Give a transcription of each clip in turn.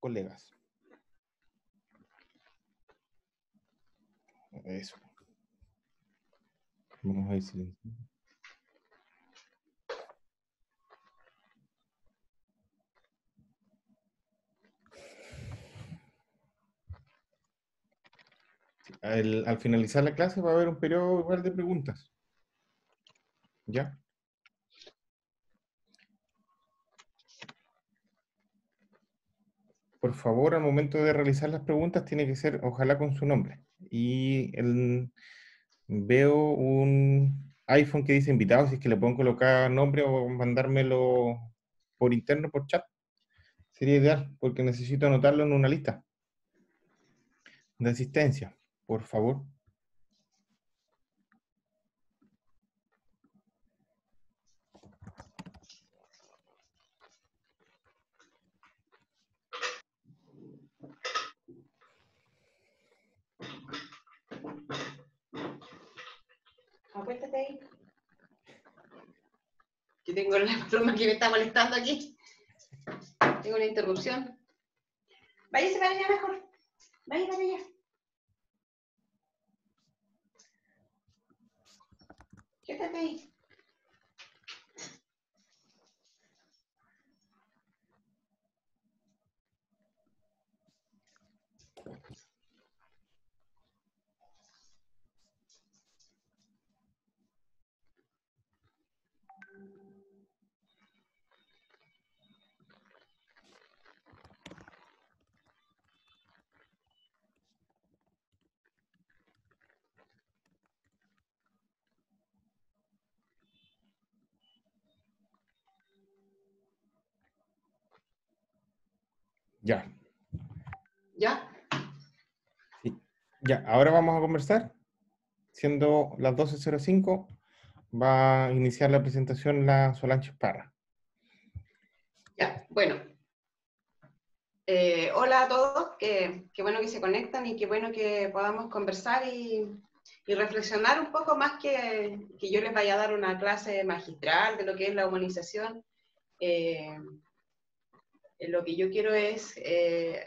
colegas. Eso. Vamos a ver si... Al finalizar la clase va a haber un periodo igual de preguntas. ¿Ya? Por favor, al momento de realizar las preguntas, tiene que ser, ojalá, con su nombre. Veo un iPhone que dice invitado, si es que le pueden colocar nombre o mandármelo por interno, por chat. Sería ideal, porque necesito anotarlo en una lista de asistencia, por favor. Acuéstate ahí. Que tengo la pluma que me está molestando aquí. Tengo una interrupción. Váyase para allá mejor. Vaya para allá. Quédate ahí. Ya. ¿Ya? Sí. Ya, ahora vamos a conversar. Siendo las 12:05, va a iniciar la presentación la Solange Parra. Ya, bueno. Hola a todos, qué bueno que se conectan y qué bueno que podamos conversar y reflexionar un poco más que yo les vaya a dar una clase magistral de lo que es la humanización. Lo que yo quiero es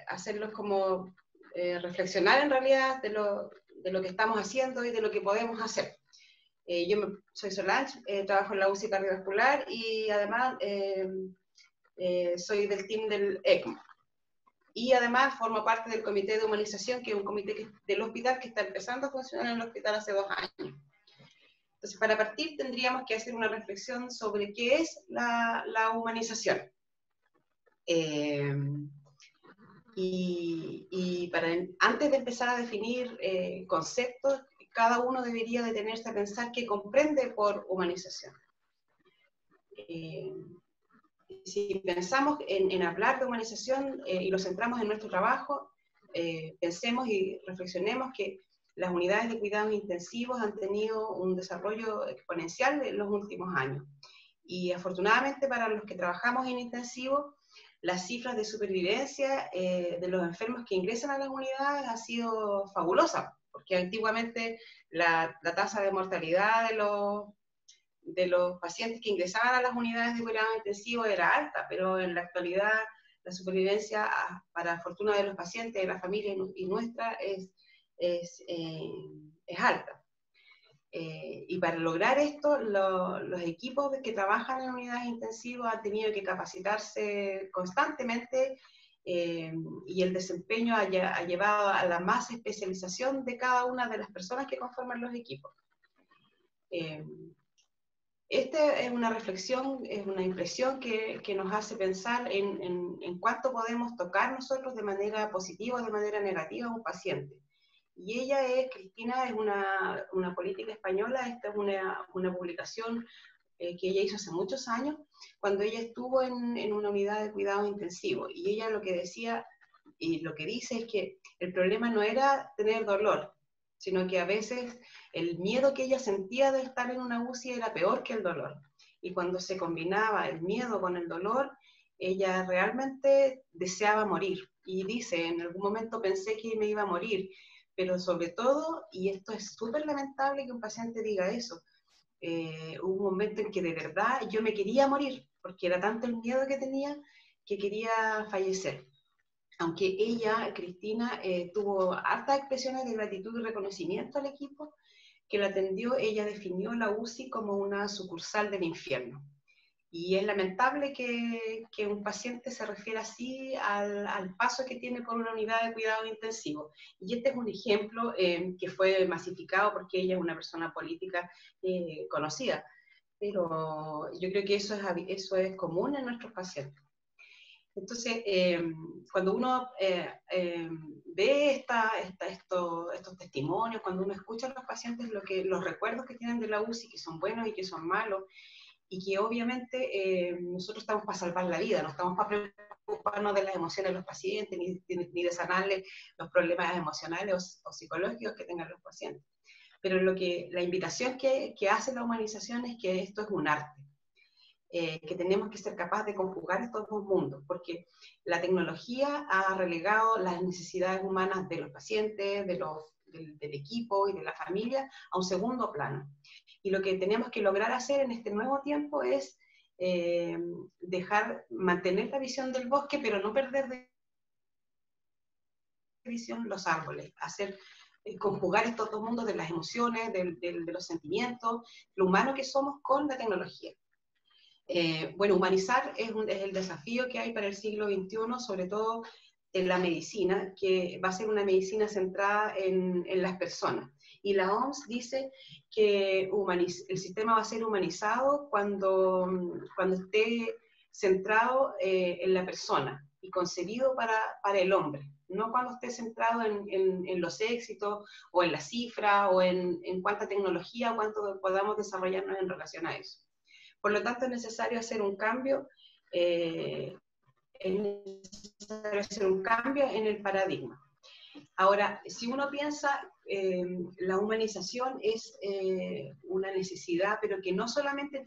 hacerlos como reflexionar en realidad de lo que estamos haciendo y de lo que podemos hacer. Soy Solange, trabajo en la UCI cardiovascular y además soy del team del ECMO. Y además formo parte del comité de humanización, que es un comité del hospital que está empezando a funcionar en el hospital hace 2 años. Entonces, para partir tendríamos que hacer una reflexión sobre qué es la humanización. Antes de empezar a definir conceptos, cada uno debería detenerse a pensar qué comprende por humanización. Si pensamos en hablar de humanización y lo centramos en nuestro trabajo, pensemos y reflexionemos que las unidades de cuidados intensivos han tenido un desarrollo exponencial en los últimos años. Y afortunadamente para los que trabajamos en intensivo, las cifras de supervivencia de los enfermos que ingresan a las unidades ha sido fabulosa, porque antiguamente la tasa de mortalidad de los pacientes que ingresaban a las unidades de cuidado intensivo era alta, pero en la actualidad la supervivencia, para fortuna de los pacientes, de la familia y nuestra, es alta. Y para lograr esto, los equipos que trabajan en unidades intensivas han tenido que capacitarse constantemente y el desempeño ha llevado a la más especialización de cada una de las personas que conforman los equipos. Esta es una reflexión, es una impresión que nos hace pensar en cuánto podemos tocar nosotros de manera positiva o de manera negativa a un paciente. Y Cristina es una política española, esta es una publicación que ella hizo hace muchos años, cuando ella estuvo en una unidad de cuidados intensivos. Y ella lo que decía, y lo que dice es que el problema no era tener dolor, sino que a veces el miedo que ella sentía de estar en una UCI era peor que el dolor. Y cuando se combinaba el miedo con el dolor, ella realmente deseaba morir. Y dice, en algún momento pensé que me iba a morir, pero sobre todo, y esto es súper lamentable que un paciente diga eso, hubo un momento en que de verdad yo me quería morir, porque era tanto el miedo que tenía que quería fallecer. aunque ella, Cristina, tuvo hartas expresiones de gratitud y reconocimiento al equipo que la atendió. Ella definió la UCI como una sucursal del infierno. Y es lamentable que un paciente se refiera así al paso que tiene por una unidad de cuidado intensivo. Y este es un ejemplo que fue masificado porque ella es una persona política conocida. Pero yo creo que eso es común en nuestros pacientes. Entonces, cuando uno ve estos testimonios, cuando uno escucha a los pacientes los recuerdos que tienen de la UCI, que son buenos y que son malos, y que obviamente nosotros estamos para salvar la vida, no estamos para preocuparnos de las emociones de los pacientes, ni de sanarles los problemas emocionales o psicológicos que tengan los pacientes. Pero la invitación que hace la humanización es que esto es un arte. Que tenemos que ser capaces de conjugar estos dos mundos, porque la tecnología ha relegado las necesidades humanas de los pacientes, del equipo y de la familia a un segundo plano. Y lo que tenemos que lograr hacer en este nuevo tiempo es mantener la visión del bosque, pero no perder de visión los árboles, conjugar estos dos mundos de las emociones, de los sentimientos, lo humano que somos con la tecnología. Bueno, humanizar es el desafío que hay para el siglo XXI, sobre todo en la medicina, que va a ser una medicina centrada en las personas. Y la OMS dice que el sistema va a ser humanizado cuando esté centrado en la persona y concebido para el hombre, no cuando esté centrado en los éxitos o en la cifra o en cuánta tecnología o cuánto podamos desarrollarnos en relación a eso. Por lo tanto, es necesario hacer un cambio, en el paradigma. Ahora, si uno piensa, la humanización es una necesidad, pero que no solamente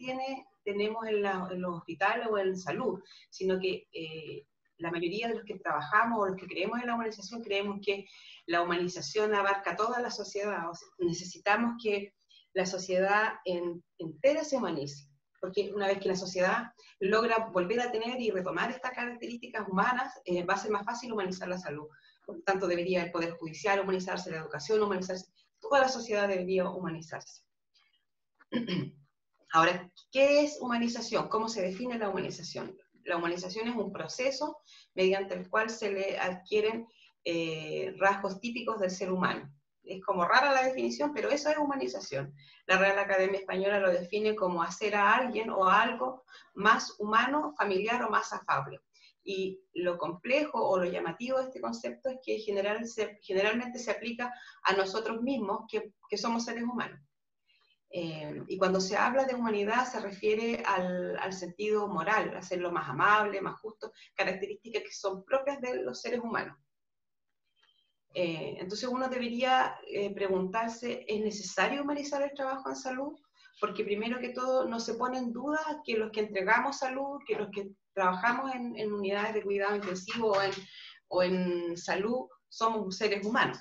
tenemos en los hospitales o en salud, sino que la mayoría de los que trabajamos o los que creemos en la humanización, creemos que la humanización abarca toda la sociedad. O sea, necesitamos que la sociedad entera se humanice, porque una vez que la sociedad logra volver a tener y retomar estas características humanas, va a ser más fácil humanizar la salud. Por lo tanto, debería el Poder Judicial humanizarse, la educación humanizarse, toda la sociedad debería humanizarse. Ahora, ¿qué es humanización? ¿Cómo se define la humanización? La humanización es un proceso mediante el cual se le adquieren rasgos típicos del ser humano. Es como rara la definición, pero eso es humanización. La Real Academia Española lo define como hacer a alguien o a algo más humano, familiar o más afable. Y lo complejo o lo llamativo de este concepto es que generalmente se aplica a nosotros mismos, que somos seres humanos. Y cuando se habla de humanidad se refiere al sentido moral, a hacerlo más amable, más justo, características que son propias de los seres humanos. Entonces uno debería preguntarse, ¿es necesario humanizar el trabajo en salud? Porque primero que todo no se pone en duda que los que entregamos salud, que los que trabajamos en unidades de cuidado intensivo o en salud, somos seres humanos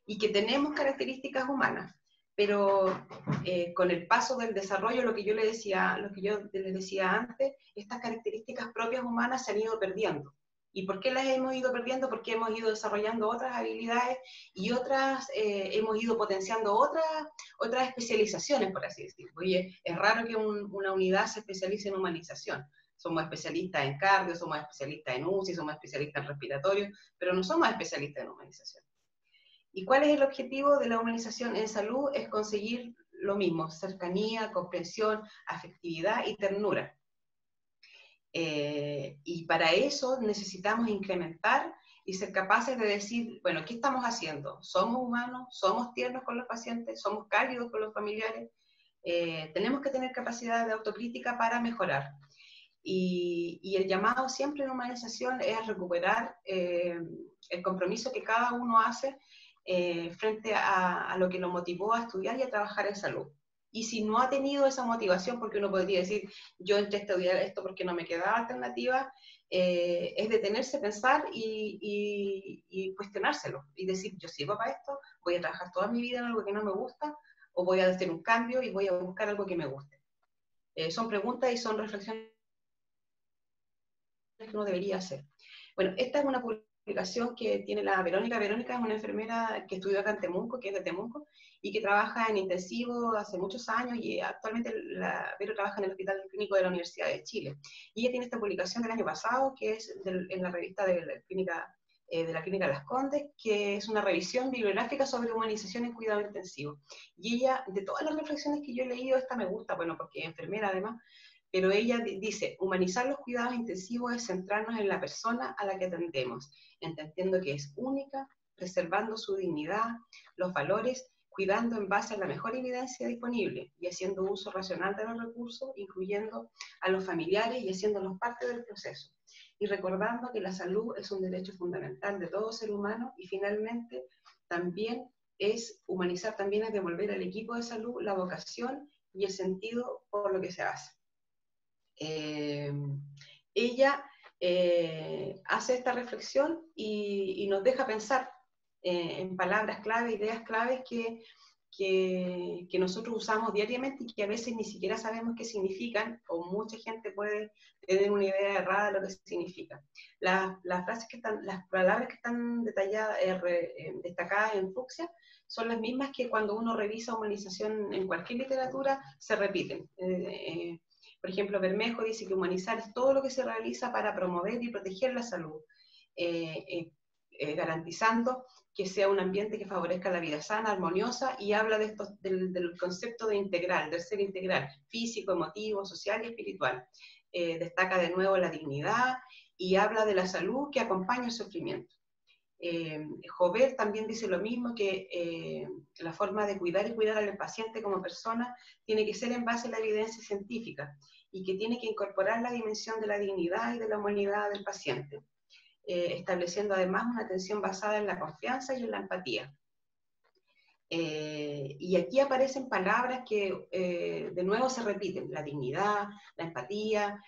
y que tenemos características humanas. Pero con el paso del desarrollo, lo que yo les decía antes, estas características propias humanas se han ido perdiendo. ¿Y por qué las hemos ido perdiendo? Porque hemos ido desarrollando otras habilidades y hemos ido potenciando otras especializaciones, por así decirlo. Oye, es raro que una unidad se especialice en humanización. Somos especialistas en cardio, somos especialistas en UCI, somos especialistas en respiratorio, pero no somos especialistas en humanización. ¿Y cuál es el objetivo de la humanización en salud? Es conseguir lo mismo, cercanía, comprensión, afectividad y ternura. Y para eso necesitamos incrementar y ser capaces de decir, bueno, ¿qué estamos haciendo? ¿Somos humanos? ¿Somos tiernos con los pacientes? ¿Somos cálidos con los familiares? Tenemos que tener capacidad de autocrítica para mejorar. Y el llamado siempre en humanización es recuperar el compromiso que cada uno hace frente a lo que lo motivó a estudiar y a trabajar en salud. Y si no ha tenido esa motivación, porque uno podría decir, yo entré a estudiar esto porque no me quedaba alternativa, es detenerse, pensar y cuestionárselo. Y decir, yo sirvo para esto, voy a trabajar toda mi vida en algo que no me gusta, o voy a hacer un cambio y voy a buscar algo que me guste. Son preguntas y son reflexiones que uno debería hacer. Bueno, esta es una publicación que tiene la Verónica. Verónica es una enfermera que estudió acá en Temuco, que es de Temuco, y que trabaja en intensivo hace muchos años, y actualmente Vero trabaja en el Hospital Clínico de la Universidad de Chile. Y ella tiene esta publicación del año pasado, que es en la revista de la Clínica Las Condes, que es una revisión bibliográfica sobre humanización en cuidado intensivo. Y ella, de todas las reflexiones que yo he leído, esta me gusta, bueno, porque es enfermera además, pero ella dice, humanizar los cuidados intensivos es centrarnos en la persona a la que atendemos, entendiendo que es única, preservando su dignidad, los valores, cuidando en base a la mejor evidencia disponible y haciendo uso racional de los recursos, incluyendo a los familiares y haciéndolos parte del proceso. Y recordando que la salud es un derecho fundamental de todo ser humano, y finalmente también es humanizar, también es devolver al equipo de salud la vocación y el sentido por lo que se hace. Ella hace esta reflexión y nos deja pensar en palabras clave, ideas claves que nosotros usamos diariamente y que a veces ni siquiera sabemos qué significan, o mucha gente puede tener una idea errada de lo que significa. Las palabras que están detalladas, destacadas en fucsia, son las mismas que cuando uno revisa humanización en cualquier literatura se repiten. Por ejemplo, Bermejo dice que humanizar es todo lo que se realiza para promover y proteger la salud, garantizando que sea un ambiente que favorezca la vida sana, armoniosa, y habla del concepto de integral, del ser integral, físico, emotivo, social y espiritual. Destaca de nuevo la dignidad y habla de la salud que acompaña el sufrimiento. Jover también dice lo mismo, que la forma de cuidar y cuidar al paciente como persona tiene que ser en base a la evidencia científica y que tiene que incorporar la dimensión de la dignidad y de la humanidad del paciente, estableciendo además una atención basada en la confianza y en la empatía. Y aquí aparecen palabras que de nuevo se repiten: la dignidad, la empatía,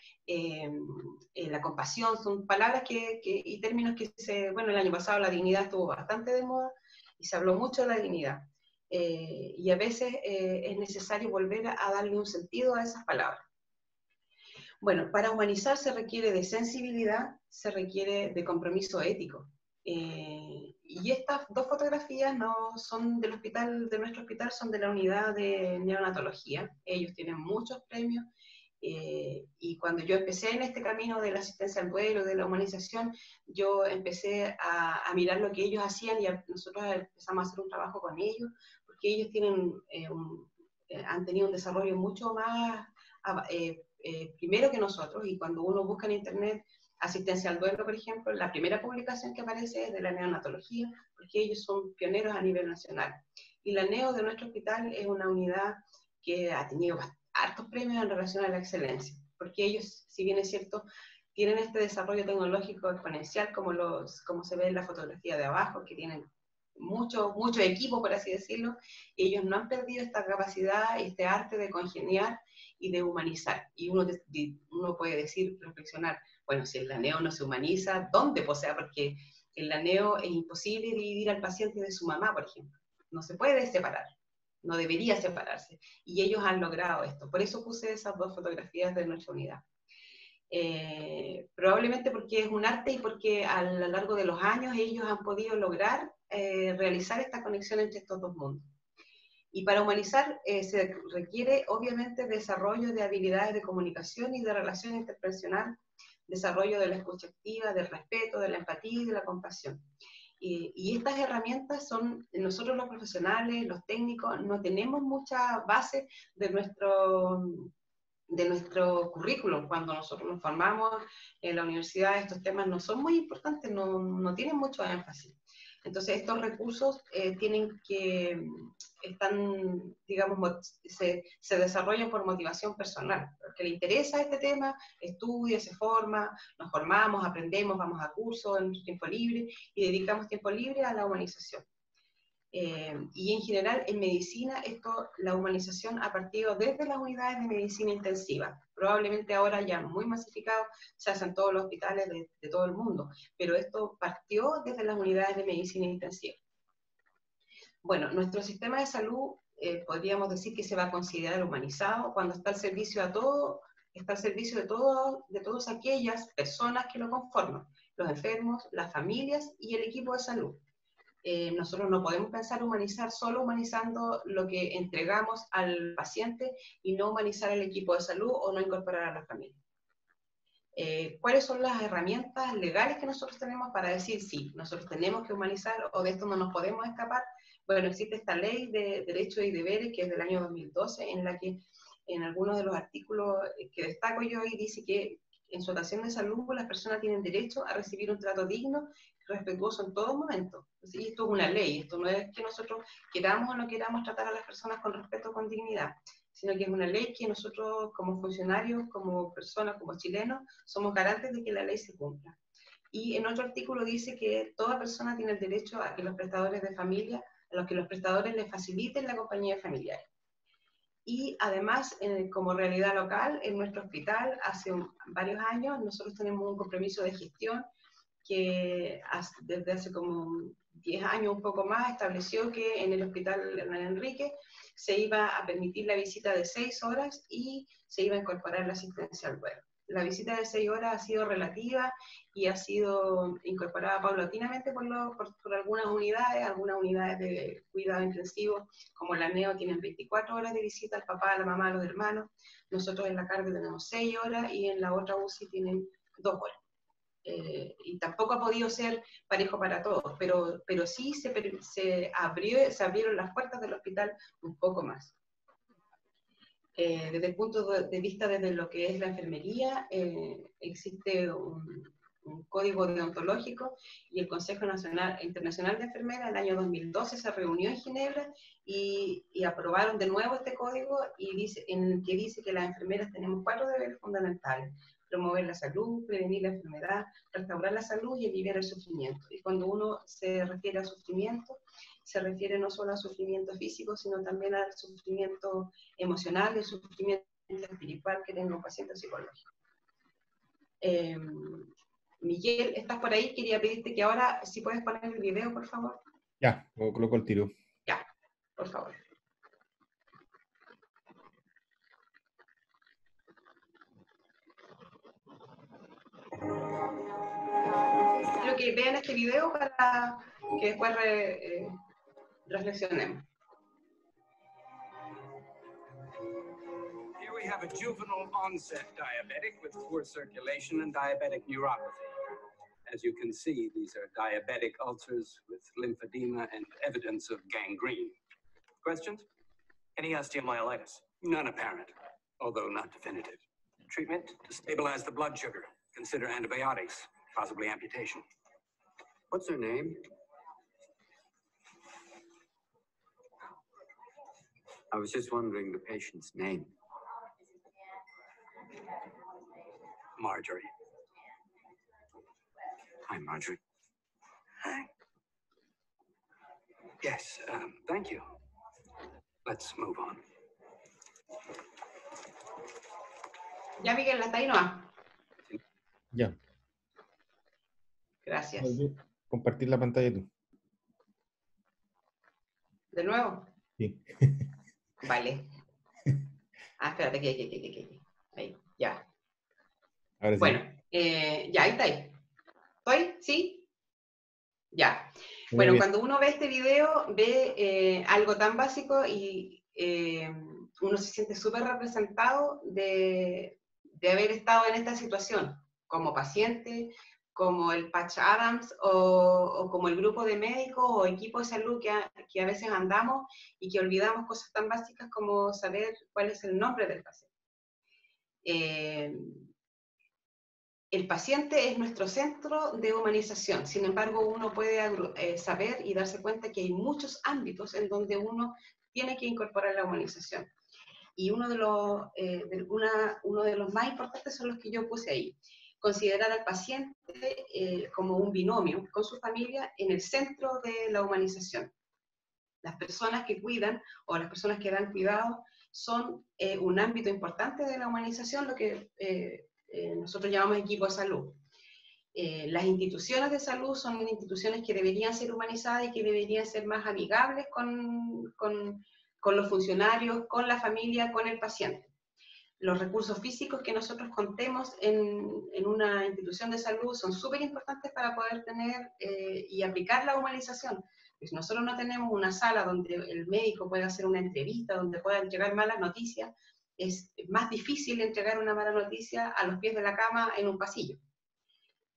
la compasión. Son palabras y términos que bueno, el año pasado la dignidad estuvo bastante de moda y se habló mucho de la dignidad. Y a veces es necesario volver a darle un sentido a esas palabras. Bueno, para humanizar se requiere de sensibilidad, se requiere de compromiso ético. Y estas dos fotografías no son del hospital, de nuestro hospital, son de la unidad de neonatología. Ellos tienen muchos premios. Y cuando yo empecé en este camino de la asistencia al duelo, de la humanización, yo empecé a mirar lo que ellos hacían, y nosotros empezamos a hacer un trabajo con ellos, porque ellos han tenido un desarrollo mucho más primero que nosotros. Y cuando uno busca en internet asistencia al duelo, por ejemplo, la primera publicación que aparece es de la neonatología, porque ellos son pioneros a nivel nacional. Y la neo de nuestro hospital es una unidad que ha tenido hartos premios en relación a la excelencia, porque ellos, si bien es cierto, tienen este desarrollo tecnológico exponencial, como se ve en la fotografía de abajo, que tienen mucho equipo, por así decirlo, y ellos no han perdido esta capacidad, este arte de congeniar y de humanizar. Y uno puede decir, reflexionar, bueno, si en la neo no se humaniza, ¿dónde? O sea, porque en la neo es imposible dividir al paciente de su mamá, por ejemplo. No se puede separar, no debería separarse. Y ellos han logrado esto. Por eso puse esas dos fotografías de nuestra unidad. Probablemente porque es un arte y porque a lo largo de los años ellos han podido lograr realizar esta conexión entre estos dos mundos. Y para humanizar se requiere obviamente desarrollo de habilidades de comunicación y de relación interpersonal, desarrollo de la escucha activa, del respeto, de la empatía y de la compasión. Y estas herramientas nosotros los profesionales, los técnicos, no tenemos mucha base de nuestro currículum. Cuando nosotros nos formamos en la universidad, estos temas no son muy importantes, no tienen mucho énfasis. Entonces estos recursos se desarrollan por motivación personal, porque le interesa este tema, estudia, se forma, nos formamos, aprendemos, vamos a cursos en nuestro tiempo libre y dedicamos tiempo libre a la humanización. Y en general en medicina la humanización ha partido desde las unidades de medicina intensiva. Probablemente ahora ya muy masificado, se hace en todos los hospitales de todo el mundo, pero esto partió desde las unidades de medicina intensiva. Bueno, nuestro sistema de salud podríamos decir que se va a considerar humanizado cuando está al servicio de todas aquellas personas que lo conforman, los enfermos, las familias y el equipo de salud. Nosotros no podemos pensar humanizar solo humanizando lo que entregamos al paciente y no humanizar el equipo de salud o no incorporar a la familia. ¿Cuáles son las herramientas legales que nosotros tenemos para decir sí, nosotros tenemos que humanizar o de esto no nos podemos escapar? Bueno, existe esta ley de derechos y deberes que es del año 2012, en la que en algunos de los artículos que destaco yo ahí dice que en su atención de salud las personas tienen derecho a recibir un trato digno, respetuoso en todo momento. Y esto es una ley, esto no es que nosotros queramos o no queramos tratar a las personas con respeto o con dignidad, sino que es una ley que nosotros como funcionarios, como personas, como chilenos, somos garantes de que la ley se cumpla. Y en otro artículo dice que toda persona tiene el derecho a que los prestadores de familia, a los que los prestadores les faciliten la compañía de familiares. Y además, como realidad local, en nuestro hospital, hace varios años, nosotros tenemos un compromiso de gestión que desde hace como 10 años, un poco más, estableció que en el Hospital Hernán Enrique se iba a permitir la visita de 6 horas y se iba a incorporar la asistencia al vuelo. La visita de 6 horas ha sido relativa y ha sido incorporada paulatinamente por algunas unidades de cuidado intensivo, como la NEO tienen 24 horas de visita al papá, a la mamá, a los hermanos. Nosotros en la Cardio tenemos 6 horas y en la otra UCI tienen 2 horas. Y tampoco ha podido ser parejo para todos, pero sí se abrieron las puertas del hospital un poco más. Desde el punto de vista desde lo que es la enfermería, existe un código deontológico y el Consejo Internacional de Enfermeras en el año 2012 se reunió en Ginebra y aprobaron de nuevo este código en el que dice que las enfermeras tenemos 4 deberes fundamentales: promover la salud, prevenir la enfermedad, restaurar la salud y aliviar el sufrimiento. Y cuando uno se refiere a sufrimiento, se refiere no solo al sufrimiento físico, sino también al sufrimiento emocional, el sufrimiento espiritual que tenga un paciente psicológico. Miguel, ¿estás por ahí? Quería pedirte que ahora, si puedes poner el video, por favor. Ya, lo coloco al tiro. Ya, por favor. Quiero que vean este video para que después reflexionemos. Here we have a juvenile onset diabetic with poor circulation and diabetic neuropathy. As you can see, these are diabetic ulcers with lymphedema and evidence of gangrene. Questions? Any osteomyelitis? None apparent, although not definitive. Treatment to stabilize the blood sugar. Consider antibiotics, possibly amputation. What's her name? I was just wondering the patient's name. Marjorie. Hi, Marjorie. Hi. Yes, thank you. Let's move on. Ya, Miguel, hasta ahí no va. Ya. Gracias. Compartir la pantalla tú. ¿De nuevo? Sí. Vale. Ah, espérate, que. Ahí, ya. Ahora sí. Bueno, ya, ahí está ahí. ¿Estoy? ¿Sí? Ya. Muy Bueno, bien. cuando uno ve este video, ve algo tan básico y uno se siente súper representado de haber estado en esta situación, como paciente, como el Patch Adams o como el grupo de médicos o equipo de salud que a veces andamos y que olvidamos cosas tan básicas como saber cuál es el nombre del paciente. El paciente es nuestro centro de humanización, sin embargo uno puede saber y darse cuenta que hay muchos ámbitos en donde uno tiene que incorporar la humanización. Y uno de los más importantes son los que yo puse ahí. Considerar al paciente como un binomio con su familia en el centro de la humanización. Las personas que cuidan o las personas que dan cuidado son un ámbito importante de la humanización, lo que nosotros llamamos equipo de salud. Las instituciones de salud son instituciones que deberían ser humanizadas y que deberían ser más amigables con los funcionarios, con la familia, con el paciente. Los recursos físicos que nosotros contemos en una institución de salud son súper importantes para poder tener y aplicar la humanización. Pues nosotros no tenemos una sala donde el médico pueda hacer una entrevista, donde pueda entregar malas noticias. Es más difícil entregar una mala noticia a los pies de la cama en un pasillo.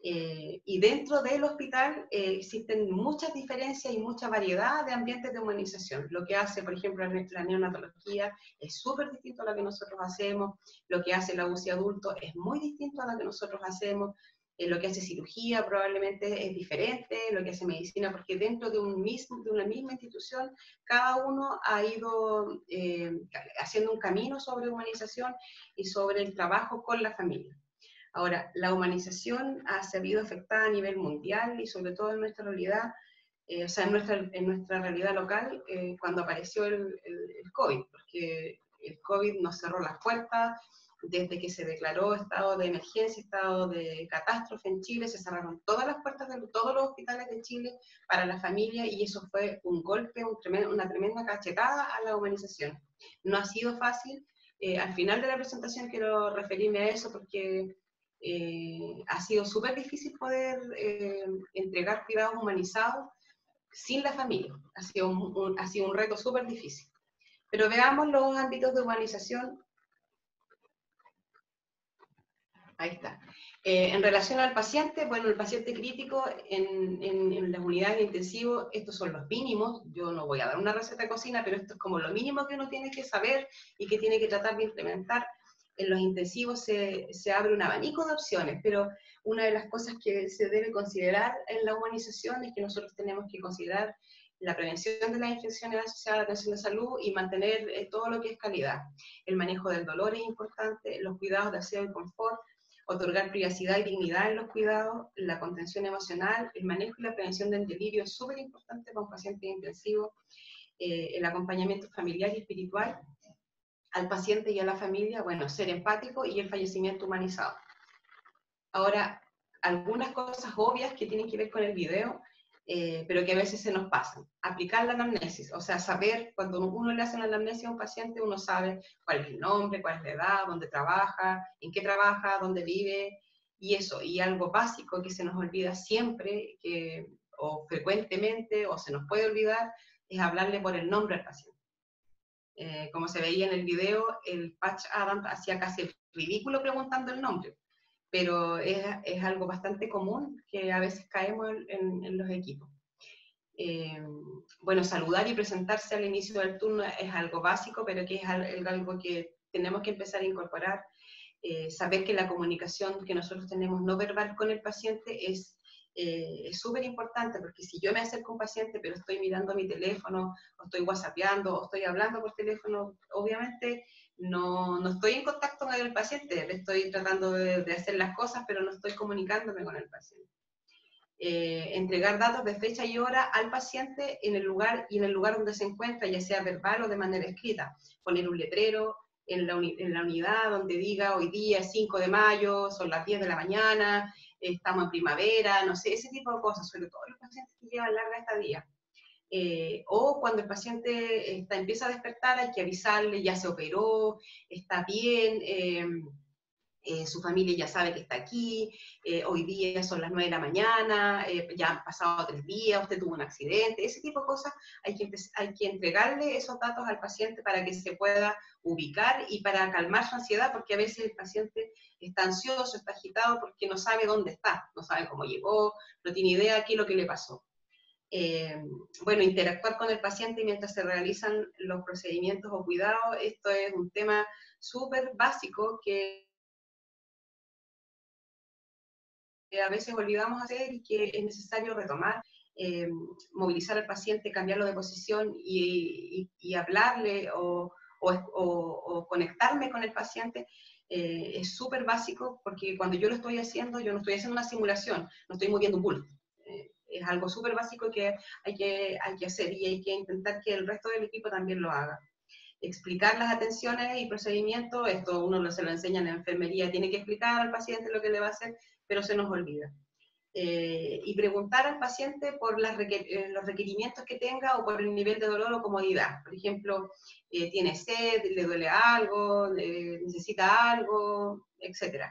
Y dentro del hospital existen muchas diferencias y mucha variedad de ambientes de humanización. Lo que hace, por ejemplo, la neonatología es súper distinto a lo que nosotros hacemos, lo que hace la UCI adulto es muy distinto a lo que nosotros hacemos, lo que hace cirugía probablemente es diferente, lo que hace medicina, porque dentro de una misma institución, cada uno ha ido haciendo un camino sobre humanización y sobre el trabajo con la familia. Ahora, la humanización ha sido afectada a nivel mundial y sobre todo en nuestra realidad, o sea, en nuestra realidad local, cuando apareció el COVID, porque el COVID nos cerró las puertas, desde que se declaró estado de emergencia, estado de catástrofe en Chile, se cerraron todas las puertas de todos los hospitales de Chile para la familia y eso fue un golpe, una tremenda cachetada a la humanización. No ha sido fácil. Al final de la presentación quiero referirme a eso porque ha sido súper difícil poder entregar cuidados humanizados sin la familia. Ha sido un reto súper difícil. Pero veamos los ámbitos de humanización. Ahí está. En relación al paciente, bueno, el paciente crítico en las unidades de intensivo, estos son los mínimos. Yo no voy a dar una receta de cocina, pero esto es como lo mínimo que uno tiene que saber y que tiene que tratar de implementar. En los intensivos se abre un abanico de opciones, pero una de las cosas que se debe considerar en la humanización es que nosotros tenemos que considerar la prevención de las infecciones asociadas a la atención de salud y mantener todo lo que es calidad. El manejo del dolor es importante, los cuidados de aseo y confort, otorgar privacidad y dignidad en los cuidados, la contención emocional, el manejo y la prevención del delirio es súper importante para un paciente intensivo, el acompañamiento familiar y espiritual al paciente y a la familia, bueno, ser empático y el fallecimiento humanizado. Ahora, algunas cosas obvias que tienen que ver con el video, pero que a veces se nos pasan. Aplicar la anamnesis, o sea, saber, cuando uno le hace una anamnesis a un paciente, uno sabe cuál es el nombre, cuál es la edad, dónde trabaja, en qué trabaja, dónde vive, y eso. Y algo básico que se nos olvida siempre, o frecuentemente, o se nos puede olvidar, es hablarle por el nombre al paciente. Como se veía en el video, el Patch Adams hacía casi el ridículo preguntando el nombre, pero es algo bastante común que a veces caemos en los equipos. Bueno, saludar y presentarse al inicio del turno es algo básico, pero que es algo que tenemos que empezar a incorporar. Saber que la comunicación que nosotros tenemos no verbal con el paciente es súper importante, porque si yo me acerco a un paciente pero estoy mirando mi teléfono, o estoy whatsappeando, o estoy hablando por teléfono, obviamente no estoy en contacto con el paciente, le estoy tratando de hacer las cosas, pero no estoy comunicándome con el paciente. Entregar datos de fecha y hora al paciente en el lugar donde se encuentra, ya sea verbal o de manera escrita. Poner un letrero en la unidad donde diga hoy día es 5 de mayo, son las 10 de la mañana, estamos en primavera, no sé, ese tipo de cosas, sobre todo los pacientes que llevan larga estadía. O cuando el paciente empieza a despertar, hay que avisarle, ya se operó, está bien, su familia ya sabe que está aquí, hoy día son las 9 de la mañana, ya han pasado 3 días, usted tuvo un accidente, ese tipo de cosas, hay que entregarle esos datos al paciente para que se pueda ubicar y para calmar su ansiedad, porque a veces el paciente está ansioso, está agitado porque no sabe dónde está, no sabe cómo llegó, no tiene idea de qué es lo que le pasó. Bueno, interactuar con el paciente mientras se realizan los procedimientos o cuidados, esto es un tema súper básico que a veces olvidamos hacer y que es necesario retomar, movilizar al paciente, cambiarlo de posición y hablarle o conectarme con el paciente, es súper básico porque cuando yo lo estoy haciendo, yo no estoy haciendo una simulación, no estoy moviendo un bulto. Es algo súper básico que hay que hacer y hay que intentar que el resto del equipo también lo haga. Explicar las atenciones y procedimientos, esto uno se lo enseña en la enfermería, tiene que explicar al paciente lo que le va a hacer, pero se nos olvida. y preguntar al paciente por los requerimientos que tenga o por el nivel de dolor o comodidad. Por ejemplo, tiene sed, le duele algo, necesita algo, etc.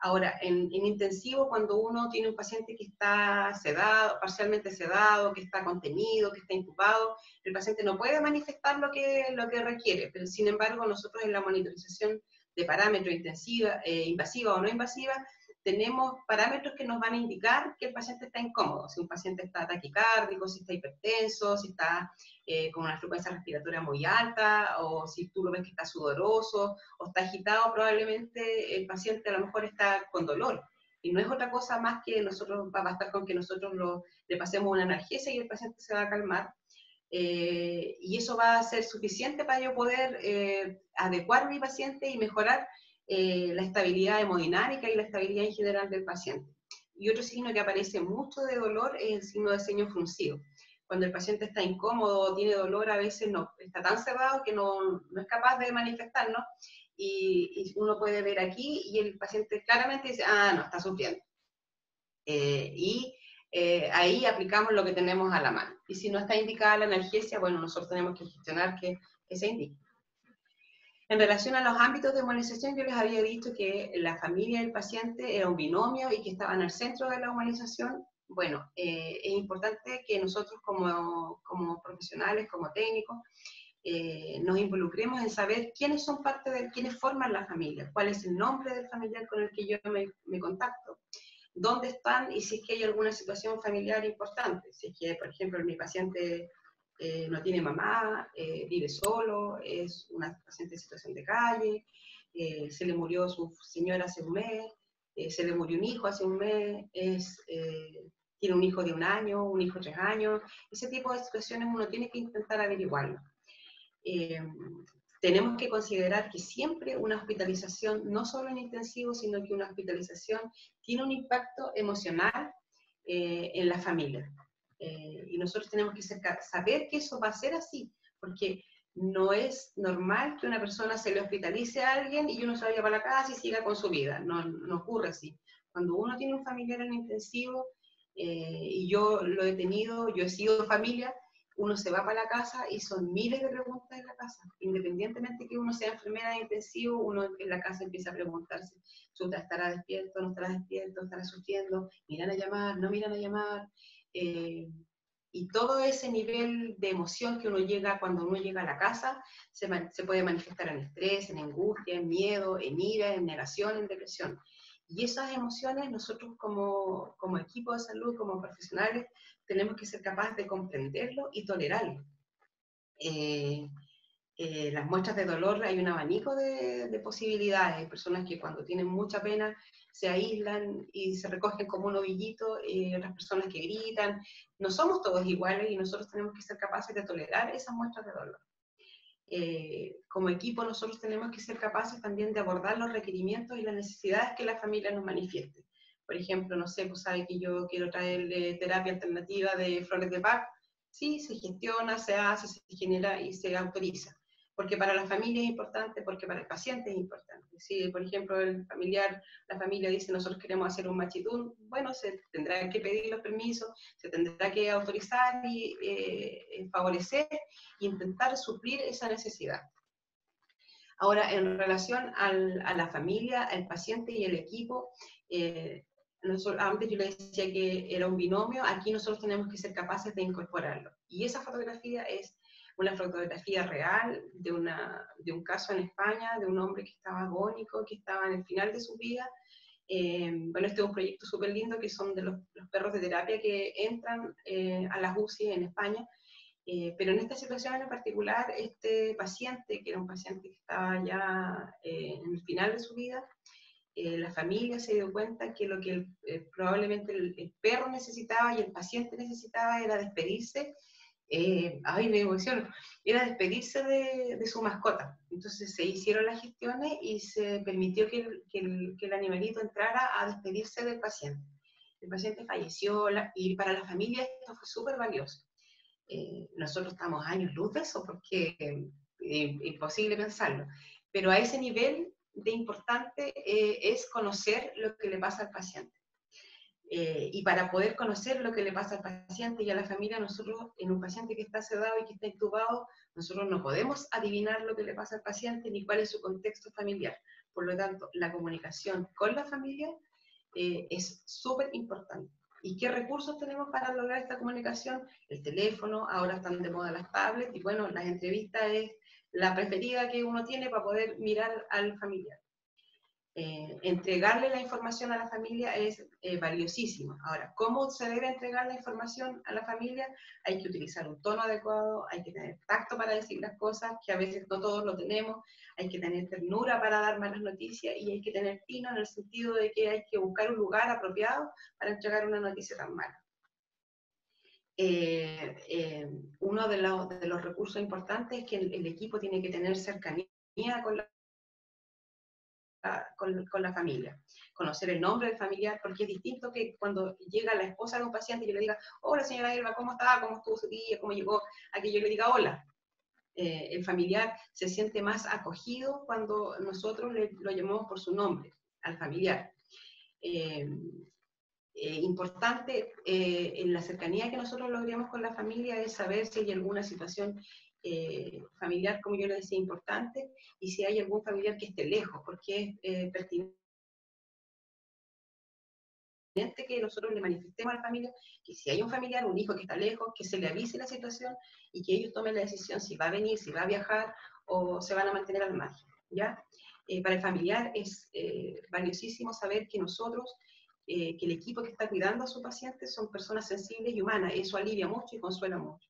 Ahora, en intensivo, cuando uno tiene un paciente que está sedado, parcialmente sedado, que está contenido, que está intubado, el paciente no puede manifestar lo que requiere, pero sin embargo nosotros en la monitorización de parámetros invasiva o no invasiva, tenemos parámetros que nos van a indicar que el paciente está incómodo, si un paciente está taquicárdico, si está hipertenso, si está con una frecuencia respiratoria muy alta, o si tú lo ves que está sudoroso, o está agitado, probablemente el paciente a lo mejor está con dolor. Y no es otra cosa más que nosotros, va a bastar con que nosotros le pasemos una analgesia y el paciente se va a calmar. Y eso va a ser suficiente para yo poder adecuar a mi paciente y mejorar la estabilidad hemodinámica y la estabilidad en general del paciente. Y otro signo que aparece mucho de dolor es el signo de ceño fruncido. Cuando el paciente está incómodo o tiene dolor, a veces no, está tan cerrado que no es capaz de manifestarlo, y uno puede ver aquí y el paciente claramente dice, ah, no, está sufriendo. Ahí aplicamos lo que tenemos a la mano. Y si no está indicada la analgesia, bueno, nosotros tenemos que gestionar que se indique. En relación a los ámbitos de humanización, yo les había dicho que la familia del paciente era un binomio y que estaban al centro de la humanización. Bueno, es importante que nosotros como profesionales, como técnicos, nos involucremos en saber quiénes son parte de, quiénes forman la familia, cuál es el nombre del familiar con el que yo me contacto, dónde están y si es que hay alguna situación familiar importante. Si es que, por ejemplo, mi paciente no tiene mamá, vive solo, es una paciente en situación de calle, se le murió su señora hace un mes, se le murió un hijo hace un mes, tiene un hijo de 1 año, un hijo de 3 años. Ese tipo de situaciones uno tiene que intentar averiguarlo. Tenemos que considerar que siempre una hospitalización, no solo en intensivo, sino que una hospitalización tiene un impacto emocional en la familia. Y nosotros tenemos que saber que eso va a ser así, porque no es normal que una persona se le hospitalice a alguien y uno se vaya para la casa y siga con su vida. No ocurre así. Cuando uno tiene un familiar en intensivo, y yo lo he tenido, yo he sido familia, uno se va para la casa y son miles de preguntas en la casa. Independientemente que uno sea enfermera de intensivo, uno en la casa empieza a preguntarse, ¿estará despierto, no estará despierto, estará sufriendo? ¿Miran a llamar, no miran a llamar? Y todo ese nivel de emoción que uno llega cuando uno llega a la casa se puede manifestar en estrés, en angustia, en miedo, en ira, en negación, en depresión. Y esas emociones nosotros como equipo de salud, como profesionales, tenemos que ser capaces de comprenderlo y tolerarlo. Las muestras de dolor, hay un abanico de posibilidades. Hay personas que cuando tienen mucha pena se aíslan y se recogen como un ovillito, otras personas que gritan. No somos todos iguales y nosotros tenemos que ser capaces de tolerar esas muestras de dolor. Como equipo nosotros tenemos que ser capaces también de abordar los requerimientos y las necesidades que la familia nos manifieste. Por ejemplo, no sé, pues sabe que yo quiero traerle terapia alternativa de flores de Bach. Sí, se gestiona, se hace, se genera y se autoriza. Porque para la familia es importante, porque para el paciente es importante. Si, por ejemplo, la familia dice, nosotros queremos hacer un machitún, bueno, se tendrá que pedir los permisos, se tendrá que autorizar y favorecer e intentar suplir esa necesidad. Ahora, en relación a la familia, al paciente y el equipo, antes yo le decía que era un binomio, aquí nosotros tenemos que ser capaces de incorporarlo. Y esa fotografía es una fotografía real de un caso en España, de un hombre que estaba agónico, que estaba en el final de su vida. Bueno, este es un proyecto súper lindo que son de los perros de terapia que entran a las UCI en España. Pero en esta situación en particular, este paciente, que era un paciente que estaba ya en el final de su vida, la familia se dio cuenta que lo que probablemente el perro necesitaba y el paciente necesitaba era despedirse, me emociono, era despedirse de su mascota. Entonces se hicieron las gestiones y se permitió que el animalito entrara a despedirse del paciente. El paciente falleció y para la familia esto fue súper valioso. Nosotros estamos años luz de eso porque es imposible pensarlo, pero a ese nivel de importante es conocer lo que le pasa al paciente. Y para poder conocer lo que le pasa al paciente y a la familia, nosotros, en un paciente que está sedado y que está intubado, nosotros no podemos adivinar lo que le pasa al paciente ni cuál es su contexto familiar. Por lo tanto, la comunicación con la familia es súper importante. ¿Y qué recursos tenemos para lograr esta comunicación? El teléfono, ahora están de moda las tablets, y bueno, las entrevistas es la preferida que uno tiene para poder mirar al familiar. Entregarle la información a la familia es valiosísimo. Ahora, ¿cómo se debe entregar la información a la familia? Hay que utilizar un tono adecuado, hay que tener tacto para decir las cosas, que a veces no todos lo tenemos, hay que tener ternura para dar malas noticias y hay que tener tino en el sentido de que hay que buscar un lugar apropiado para entregar una noticia tan mala. Uno de los recursos importantes es que el equipo tiene que tener cercanía con la familia, conocer el nombre del familiar, porque es distinto que cuando llega la esposa de un paciente y yo le diga, hola señora Elba, ¿cómo está? ¿Cómo estuvo su día? ¿Cómo llegó? A que yo le diga hola. El familiar se siente más acogido cuando nosotros lo llamamos por su nombre, al familiar. Importante en la cercanía que nosotros logremos con la familia es saber si hay alguna situación familiar, como yo le decía, importante, y si hay algún familiar que esté lejos, porque es pertinente que nosotros le manifestemos a la familia que si hay un familiar, un hijo que está lejos, que se le avise la situación y que ellos tomen la decisión si va a venir, si va a viajar o se van a mantener al margen, ¿ya? Para el familiar es valiosísimo saber que nosotros, que el equipo que está cuidando a su paciente son personas sensibles y humanas, eso alivia mucho y consuela mucho.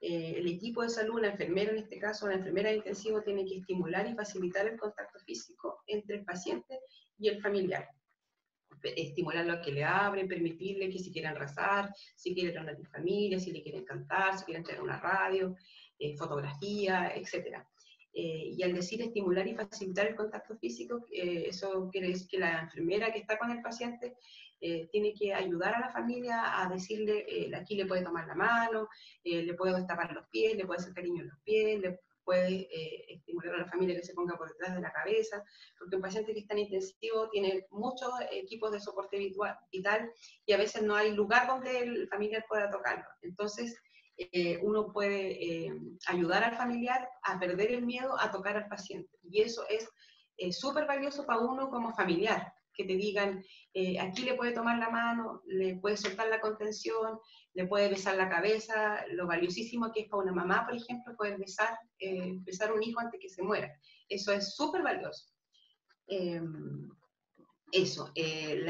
El equipo de salud, la enfermera en este caso, la enfermera de intensivo, tiene que estimular y facilitar el contacto físico entre el paciente y el familiar. Estimularlo a que le abren, permitirle que si quieren rezar, si quieren reunir a la familia, si le quieren cantar, si quieren traer una radio, fotografía, etc. Y al decir estimular y facilitar el contacto físico, eso quiere decir que la enfermera que está con el paciente tiene que ayudar a la familia a decirle, aquí le puede tomar la mano, le puedo destapar los pies, le puede hacer cariño en los pies, le puede estimular a la familia que se ponga por detrás de la cabeza, porque un paciente que está en intensivo tiene muchos equipos de soporte vital y a veces no hay lugar donde el familiar pueda tocarlo. Entonces, uno puede ayudar al familiar a perder el miedo a tocar al paciente. Y eso es súper valioso para uno como familiar, que te digan, aquí le puede tomar la mano, le puede soltar la contención, le puede besar la cabeza, lo valiosísimo que es para una mamá, por ejemplo, poder besar a un hijo antes que se muera. Eso es súper valioso. La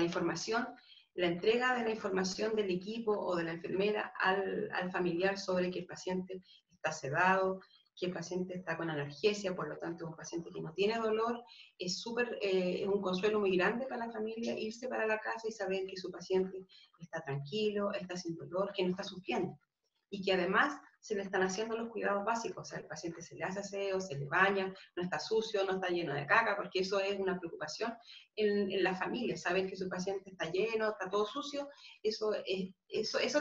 información, la entrega de la información del equipo o de la enfermera al familiar sobre que el paciente está sedado, que el paciente está con analgesia, por lo tanto es un paciente que no tiene dolor, es un consuelo muy grande para la familia irse para la casa y saber que su paciente está tranquilo, está sin dolor, que no está sufriendo. Y que además se le están haciendo los cuidados básicos, o sea, el paciente se le hace aseo, se le baña, no está sucio, no está lleno de caca, porque eso es una preocupación en la familia, saber que su paciente está lleno, está todo sucio, eso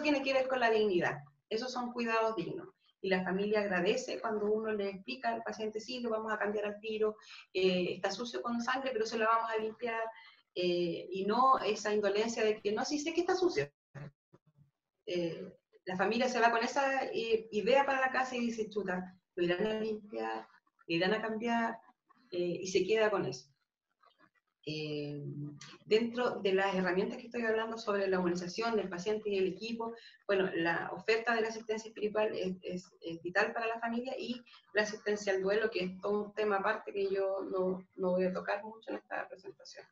tiene que ver con la dignidad, esos son cuidados dignos. Y la familia agradece cuando uno le explica al paciente, sí, lo vamos a cambiar al tiro, está sucio con sangre, pero se lo vamos a limpiar, y no esa indolencia de que no, sí sé que está sucio. La familia se va con esa idea para la casa y dice, chuta, lo irán a limpiar, lo irán a cambiar, y se queda con eso. Dentro de las herramientas que estoy hablando sobre la humanización del paciente y el equipo, bueno, la oferta de la asistencia espiritual es vital para la familia, y la asistencia al duelo, que es todo un tema aparte que yo no voy a tocar mucho en esta presentación.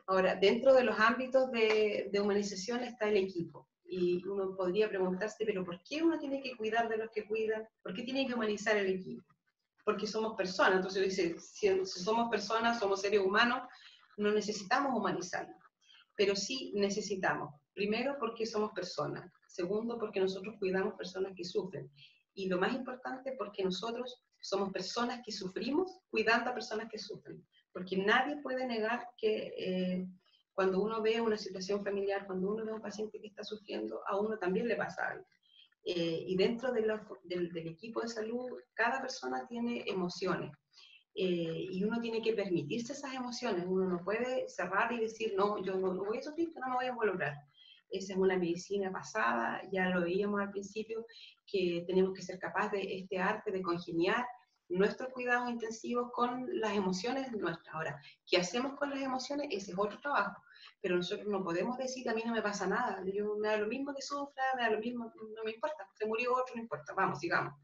Ahora, dentro de los ámbitos de humanización está el equipo. Y uno podría preguntarse, pero ¿por qué uno tiene que cuidar de los que cuidan? ¿Por qué tiene que humanizar el equipo? Porque somos personas. Entonces dice, si somos personas, somos seres humanos, no necesitamos humanizarnos. Pero sí necesitamos. Primero, porque somos personas. Segundo, porque nosotros cuidamos personas que sufren. Y lo más importante, porque nosotros somos personas que sufrimos cuidando a personas que sufren. Porque nadie puede negar que cuando uno ve una situación familiar, cuando uno ve a un paciente que está sufriendo, a uno también le pasa algo. Y dentro del equipo de salud, cada persona tiene emociones. y uno tiene que permitirse esas emociones. Uno no puede cerrar y decir, no, yo no voy a sufrir, no me voy a involucrar. Esa es una medicina pasada, ya lo veíamos al principio, que tenemos que ser capaces de este arte de congeniar nuestros cuidados intensivos con las emociones nuestras. Ahora, ¿qué hacemos con las emociones? Ese es otro trabajo, pero nosotros no podemos decir, a mí no me pasa nada, me da lo mismo que sufra, me da lo mismo, no me importa, se murió otro, no importa, vamos, sigamos.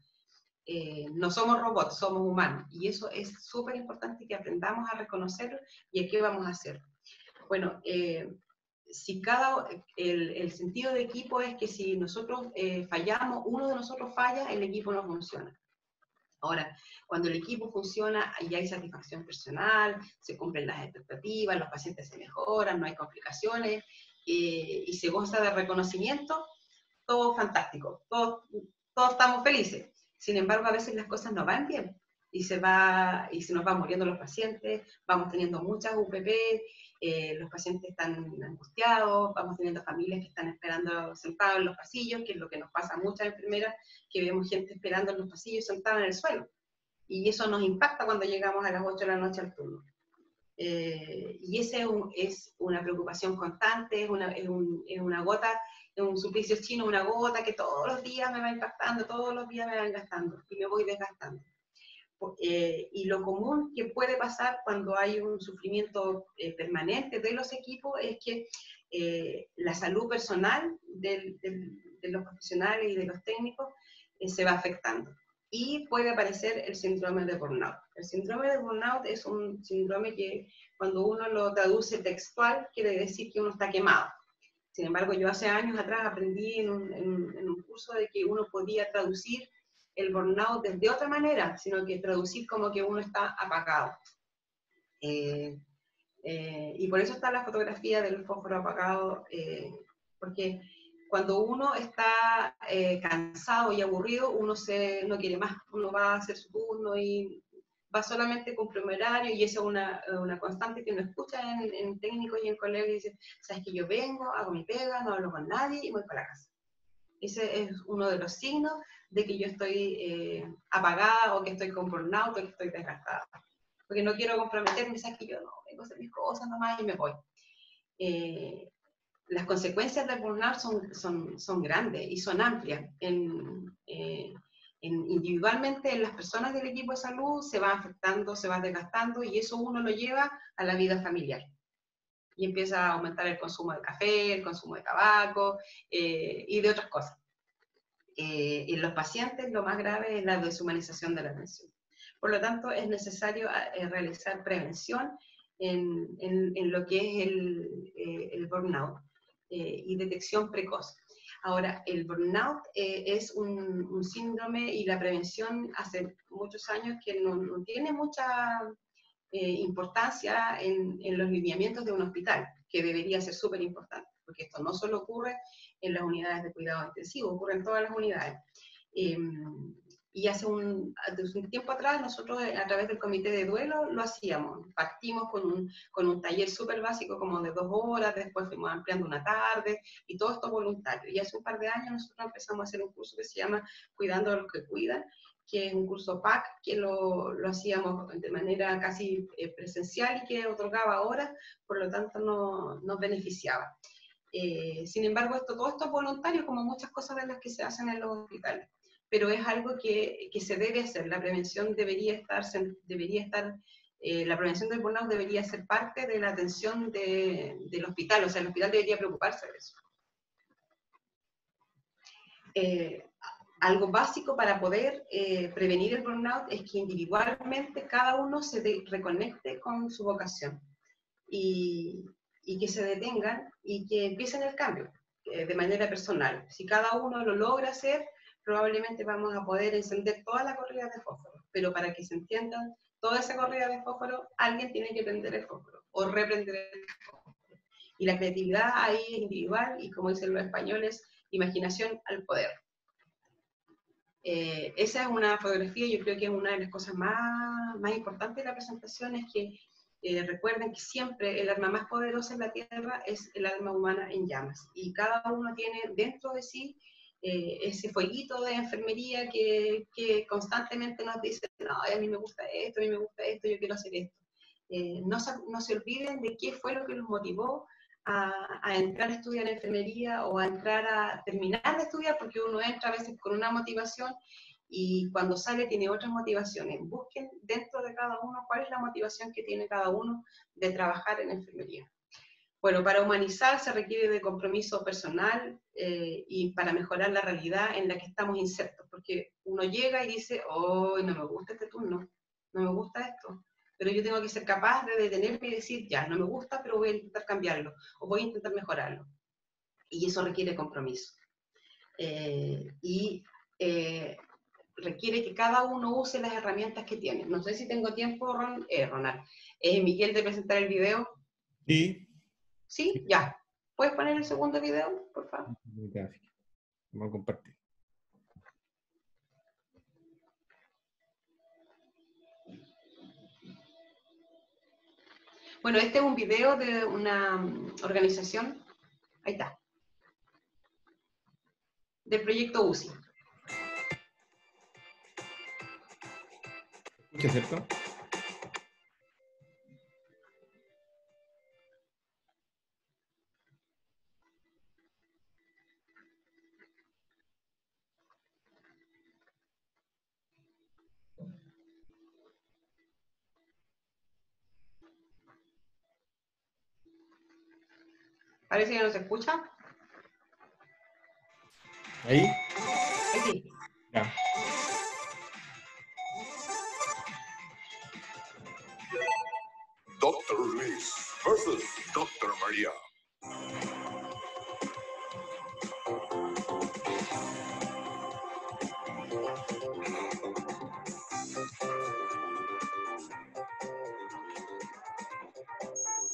No somos robots, somos humanos, y eso es súper importante que aprendamos a reconocerlo y a qué vamos a hacer. Bueno, si el sentido de equipo es que si nosotros fallamos, uno de nosotros falla, el equipo no funciona. Ahora, cuando el equipo funciona y hay satisfacción personal, se cumplen las expectativas, los pacientes se mejoran, no hay complicaciones y se goza de reconocimiento, todo fantástico, todos estamos felices. Sin embargo, a veces las cosas no van bien y se nos van muriendo los pacientes, vamos teniendo muchas UPP, los pacientes están angustiados, vamos teniendo familias que están esperando sentados en los pasillos, que es lo que nos pasa a muchas enfermeras, que vemos gente esperando en los pasillos sentada en el suelo. Y eso nos impacta cuando llegamos a las 8 de la noche al turno. Y ese es una preocupación constante, es una gota, es un suplicio chino, una gota que todos los días me va impactando, todos los días me va gastando y me voy desgastando. Y lo común que puede pasar cuando hay un sufrimiento permanente de los equipos es que la salud personal de los profesionales y de los técnicos se va afectando. Y puede aparecer el síndrome de burnout. El síndrome de burnout es un síndrome que cuando uno lo traduce textual quiere decir que uno está quemado. Sin embargo, yo hace años atrás aprendí en un curso de que uno podía traducir el burnout de otra manera, sino que traducir como que uno está apagado. Y por eso está la fotografía del fósforo apagado, porque cuando uno está cansado y aburrido, uno no quiere más, uno va a hacer su turno y va solamente con horario, y esa es una constante que uno escucha en técnicos y en colegas, y dice, sabes que yo vengo, hago mi pega, no hablo con nadie y voy para la casa. Ese es uno de los signos de que yo estoy apagada o que estoy con burnout o que estoy desgastada. Porque no quiero comprometerme, sabes que yo no vengo a hacer mis cosas nomás y me voy. Las consecuencias del burnout son grandes y son amplias. Individualmente en las personas del equipo de salud se va afectando, se va desgastando y eso uno lo lleva a la vida familiar. Y empieza a aumentar el consumo de café, el consumo de tabaco y de otras cosas. En los pacientes lo más grave es la deshumanización de la atención. Por lo tanto, es necesario realizar prevención en lo que es el burnout y detección precoz. Ahora, el burnout es un síndrome y la prevención hace muchos años que no tiene mucha importancia en los lineamientos de un hospital, que debería ser súper importante, porque esto no solo ocurre en las unidades de cuidado intensivo, ocurre en todas las unidades. Y hace un tiempo atrás nosotros a través del comité de duelo lo hacíamos, partimos con un taller súper básico como de 2 horas, después fuimos ampliando una tarde y todo esto voluntario. Y hace un par de años nosotros empezamos a hacer un curso que se llama Cuidando a los que cuidan, que es un curso PAC que lo hacíamos de manera casi presencial y que otorgaba horas, por lo tanto nos beneficiaba. Sin embargo, todo esto es voluntario, como muchas cosas de las que se hacen en los hospitales, pero es algo que se debe hacer. La prevención debería estar la prevención del burnout debería ser parte de la atención del hospital, o sea, el hospital debería preocuparse de eso. Algo básico para poder prevenir el burnout es que individualmente cada uno se reconecte con su vocación y que se detengan y que empiecen el cambio de manera personal. Si cada uno lo logra hacer, probablemente vamos a poder encender toda la corrida de fósforo, pero para que se entiendan toda esa corrida de fósforo, alguien tiene que prender el fósforo o reprender el fósforo. Y la creatividad ahí es individual y, como dicen los españoles, imaginación al poder. Esa es una fotografía, yo creo que es una de las cosas más importantes de la presentación, es que recuerden que siempre el arma más poderosa en la Tierra es el alma humana en llamas, y cada uno tiene dentro de sí ese fueguito de enfermería que constantemente nos dice, no, a mí me gusta esto, a mí me gusta esto, yo quiero hacer esto. No se olviden de qué fue lo que los motivó a entrar a estudiar enfermería o a entrar a terminar de estudiar, porque uno entra a veces con una motivación y cuando sale tiene otras motivaciones. Busquen dentro de cada uno cuál es la motivación que tiene cada uno de trabajar en enfermería. Bueno, para humanizar se requiere de compromiso personal y para mejorar la realidad en la que estamos insertos, porque uno llega y dice, oh, no me gusta este turno, no me gusta esto, pero yo tengo que ser capaz de detenerme y decir, ya, no me gusta, pero voy a intentar cambiarlo, o voy a intentar mejorarlo. Y eso requiere compromiso. Requiere que cada uno use las herramientas que tiene. No sé si tengo tiempo, Ronald. Miguel, de presentar el video. Sí. ¿Sí? Ya. ¿Puedes poner el segundo video, por favor? Vamos a compartir. Bueno, este es un video de una organización, ahí está, del proyecto UCI. ¿Escucha, cierto? Parece que no se escucha. ¿Ahí? Ahí sí. Ya. Dr. Luis versus Dr. María.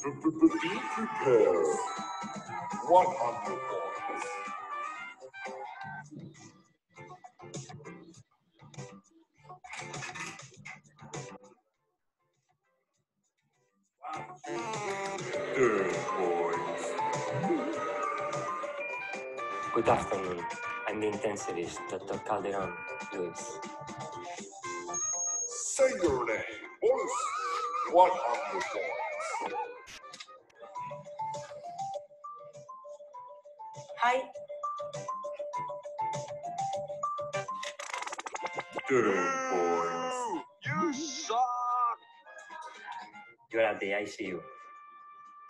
Be prepared. 100 points. Good afternoon. I'm the intensivist, Dr. Calderon Luis. Say your name, boys. 100 points. Hi. 10 points. You suck. You are at the ICU.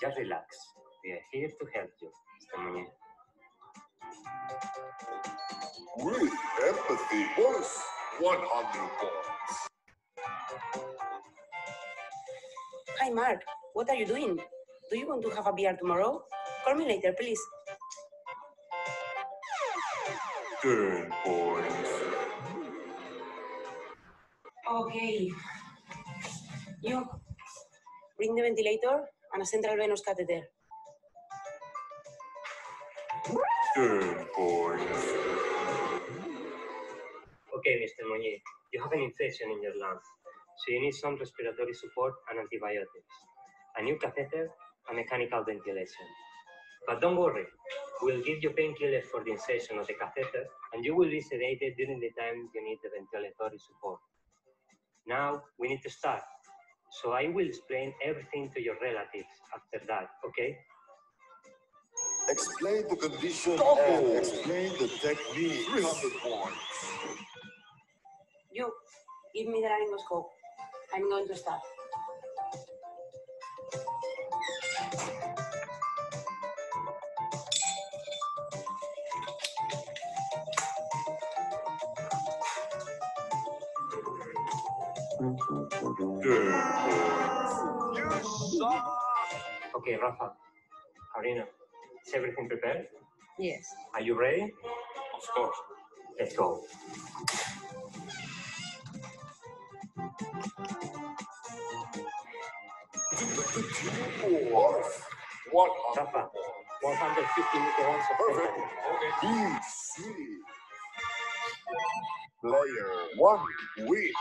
Just relax. We are here to help you, Mr. Muñe. With empathy, boys. 100 points. Hi, Mark. What are you doing? Do you want to have a beer tomorrow? Call me later, please. 10 points. Okay. You bring the ventilator and a central venous catheter. 10 points. Okay, Mr. Muñe, you have an infection in your lung, so you need some respiratory support and antibiotics, a new catheter, and mechanical ventilation. But don't worry, we'll give you painkillers for the insertion of the catheter, and you will be sedated during the time you need the ventilatory support. Now, we need to start, so I will explain everything to your relatives after that, okay? Explain the condition and explain the technique. 300 points. You, give me the laryngoscope. I'm going to start. You suck. Okay, Rafa, Karina, is everything prepared? Yes. Are you ready? Of course. Let's go. Rafa, 150 micrograms of Perfect. fentanyl. BC. Player 1 win.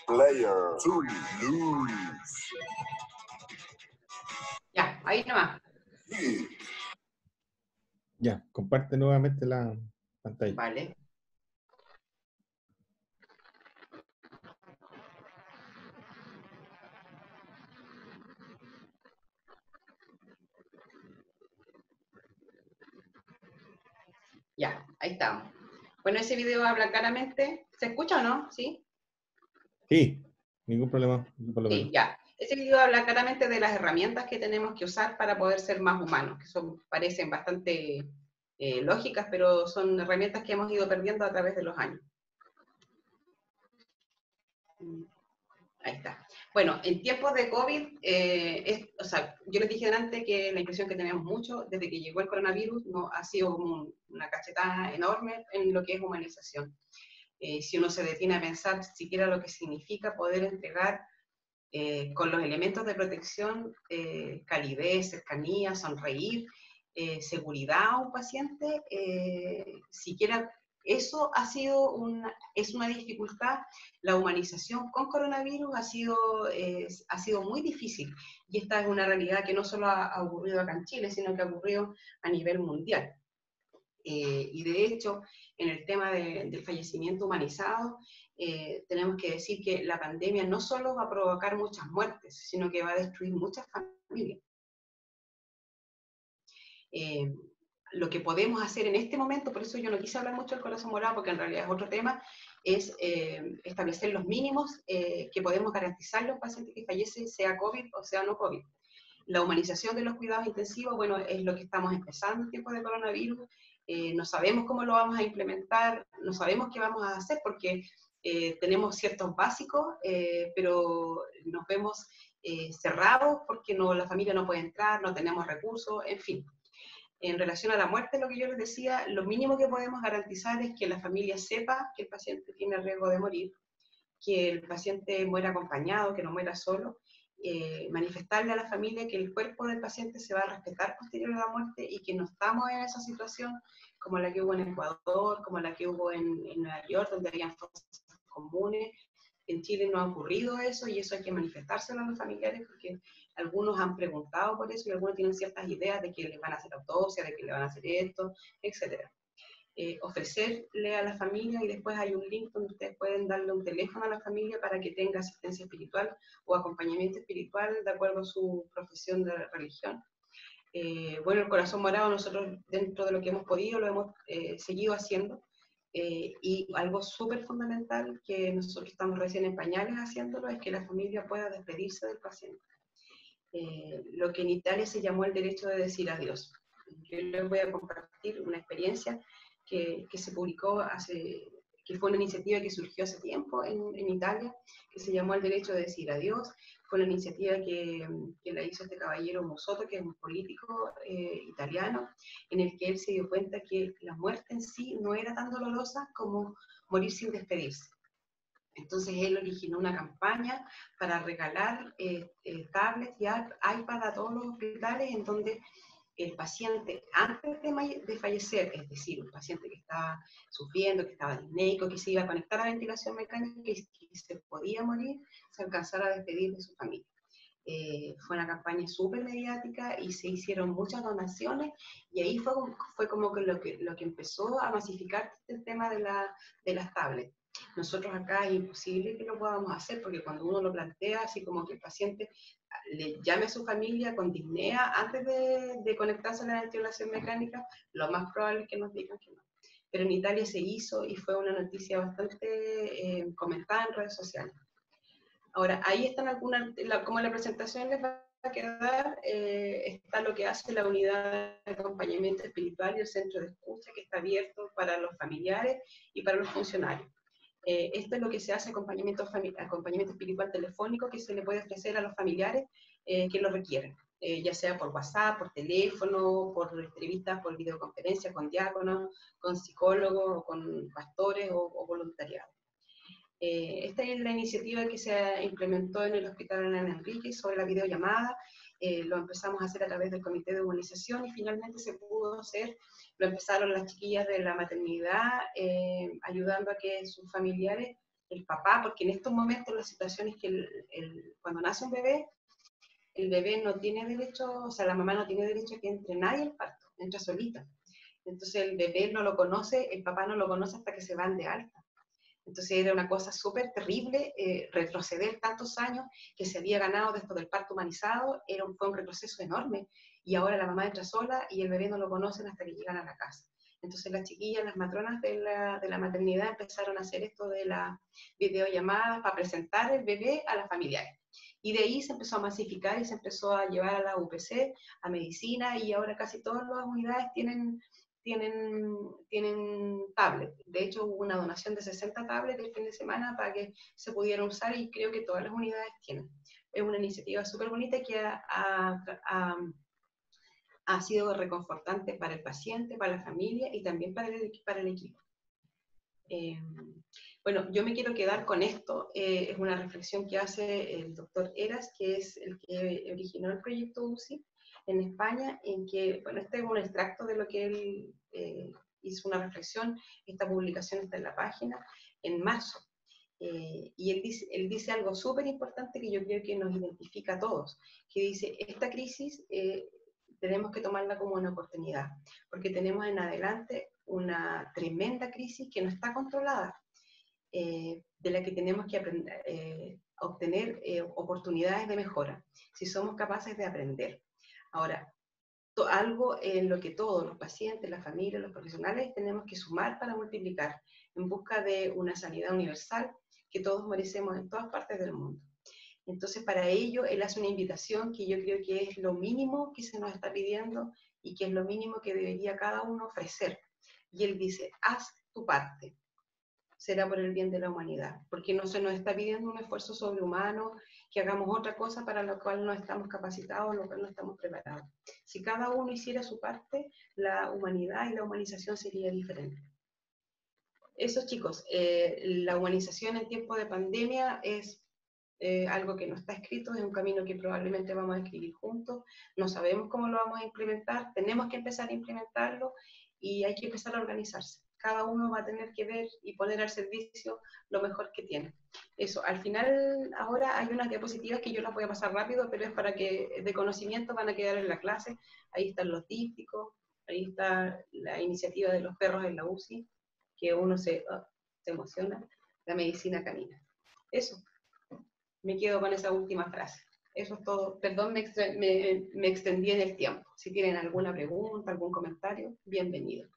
Player 2 lose. Ya, ahí nomás. Hit. Ya, comparte nuevamente pantalla. Vale. Ya, ahí estamos. Bueno, ese video habla claramente. ¿Se escucha o no? ¿Sí? Sí, ningún problema. Por lo Sí, menos. ya. Ese video habla claramente de las herramientas que tenemos que usar para poder ser más humanos, que parecen bastante lógicas, pero son herramientas que hemos ido perdiendo a través de los años. Ahí está. Bueno, en tiempos de COVID, o sea, yo les dije antes que la impresión que tenemos mucho desde que llegó el coronavirus no, ha sido como una cachetada enorme en lo que es humanización. Si uno se detiene a pensar siquiera lo que significa poder entregar con los elementos de protección, calidez, cercanía, sonreír, seguridad a un paciente, siquiera eso es una dificultad. La humanización con coronavirus ha sido muy difícil, y esta es una realidad que no solo ha ocurrido acá en Chile, sino que ha ocurrido a nivel mundial. Y de hecho, en el tema del fallecimiento humanizado, tenemos que decir que la pandemia no solo va a provocar muchas muertes, sino que va a destruir muchas familias. Lo que podemos hacer en este momento, por eso yo no quise hablar mucho del corazón morado, porque en realidad es otro tema, es establecer los mínimos que podemos garantizarle a un paciente que fallece, sea COVID o sea no COVID. La humanización de los cuidados intensivos, bueno, es lo que estamos empezando en tiempos de coronavirus. No sabemos cómo lo vamos a implementar, no sabemos qué vamos a hacer, porque tenemos ciertos básicos, pero nos vemos cerrados porque la familia no puede entrar, no tenemos recursos, en fin. En relación a la muerte, lo que yo les decía, lo mínimo que podemos garantizar es que la familia sepa que el paciente tiene riesgo de morir, que el paciente muera acompañado, que no muera solo, manifestarle a la familia que el cuerpo del paciente se va a respetar posterior a la muerte y que no estamos en esa situación como la que hubo en Ecuador, como la que hubo en Nueva York, donde habían fosas comunes. En Chile no ha ocurrido eso, y eso hay que manifestárselo a los familiares, porque algunos han preguntado por eso y algunos tienen ciertas ideas de que les van a hacer autopsia, de que le van a hacer esto, etc. Ofrecerle a la familia, y después hay un link donde ustedes pueden darle un teléfono a la familia para que tenga asistencia espiritual o acompañamiento espiritual de acuerdo a su profesión de religión. Bueno, el corazón morado nosotros dentro de lo que hemos podido lo hemos seguido haciendo, y algo súper fundamental que nosotros estamos recién en pañales haciéndolo es que la familia pueda despedirse del paciente. Lo que en Italia se llamó el derecho de decir adiós. Yo les voy a compartir una experiencia que se publicó que fue una iniciativa que surgió hace tiempo en Italia, que se llamó el derecho de decir adiós. Fue una iniciativa que la hizo este caballero Musotto, que es un político italiano, en el que él se dio cuenta que la muerte en sí no era tan dolorosa como morir sin despedirse. Entonces él originó una campaña para regalar tablets y iPad a todos los hospitales, en donde el paciente, antes de fallecer, es decir, un paciente que estaba sufriendo, que estaba disnéico, que se iba a conectar a ventilación mecánica y que se podía morir, se alcanzara a despedir de su familia. Fue una campaña súper mediática y se hicieron muchas donaciones, y ahí fue como que lo que empezó a masificar el tema de las tablets. Nosotros acá es imposible que lo podamos hacer, porque cuando uno lo plantea, así como que el paciente le llame a su familia con disnea antes de conectarse a la ventilación mecánica, lo más probable es que nos digan que no. Pero en Italia se hizo y fue una noticia bastante comentada en redes sociales. Ahora, ahí están algunas, como la presentación les va a quedar, está lo que hace la unidad de acompañamiento espiritual y el centro de escucha, que está abierto para los familiares y para los funcionarios. Esto es lo que se hace, acompañamiento espiritual telefónico, que se le puede ofrecer a los familiares que lo requieren, ya sea por WhatsApp, por teléfono, por entrevistas, por videoconferencia con diáconos, con psicólogos, o con pastores o voluntariados. Esta es la iniciativa que se implementó en el Hospital Ana Enrique sobre la videollamada. Lo empezamos a hacer a través del Comité de Humanización y finalmente se pudo hacer. Lo empezaron las chiquillas de la maternidad, ayudando a que sus familiares, el papá, porque en estos momentos la situación es que cuando nace un bebé, el bebé no tiene derecho, o sea, la mamá no tiene derecho a que entre nadie al parto, entra solita. Entonces el bebé no lo conoce, el papá no lo conoce hasta que se van de alta. Entonces era una cosa súper terrible retroceder tantos años que se había ganado de esto del parto humanizado, fue un retroceso enorme, y ahora la mamá entra sola y el bebé no lo conocen hasta que llegan a la casa. Entonces las chiquillas, las matronas de la maternidad empezaron a hacer esto de las videollamadas para presentar el bebé a las familiares. Y de ahí se empezó a masificar y se empezó a llevar a la UPC, a medicina, y ahora casi todas las unidades tienen tablets. De hecho, hubo una donación de 60 tablets el fin de semana para que se pudieran usar, y creo que todas las unidades tienen. Es una iniciativa súper bonita que ha sido reconfortante para el paciente, para la familia y también para el equipo. Bueno, yo me quiero quedar con esto. Es una reflexión que hace el doctor Heras, que es el que originó el proyecto UCI en España, en que, bueno, este es un extracto de lo que él hizo una reflexión. Esta publicación está en la página en marzo. Y él dice algo súper importante que yo creo que nos identifica a todos, que dice, esta crisis tenemos que tomarla como una oportunidad, porque tenemos en adelante una tremenda crisis que no está controlada, de la que tenemos que aprender, obtener oportunidades de mejora, si somos capaces de aprender. Ahora, algo en lo que todos, los pacientes, las familias, los profesionales, tenemos que sumar para multiplicar, en busca de una sanidad universal que todos merecemos en todas partes del mundo. Entonces, para ello, él hace una invitación que yo creo que es lo mínimo que se nos está pidiendo y que es lo mínimo que debería cada uno ofrecer. Y él dice, haz tu parte, será por el bien de la humanidad, porque no se nos está pidiendo un esfuerzo sobrehumano, que hagamos otra cosa para la cual no estamos capacitados, lo cual no estamos preparados. Si cada uno hiciera su parte, la humanidad y la humanización sería diferente. Eso, chicos, la humanización en tiempo de pandemia es algo que no está escrito, es un camino que probablemente vamos a escribir juntos, no sabemos cómo lo vamos a implementar, tenemos que empezar a implementarlo y hay que empezar a organizarse. Cada uno va a tener que ver y poner al servicio lo mejor que tiene. Eso, al final, ahora hay unas diapositivas que yo las voy a pasar rápido, pero es para que de conocimiento van a quedar en la clase. Ahí están los dípticos, ahí está la iniciativa de los perros en la UCI, que uno se emociona, la medicina canina. Eso. Me quedo con esa última frase. Eso es todo. Perdón, me extendí en el tiempo. Si tienen alguna pregunta, algún comentario, bienvenido.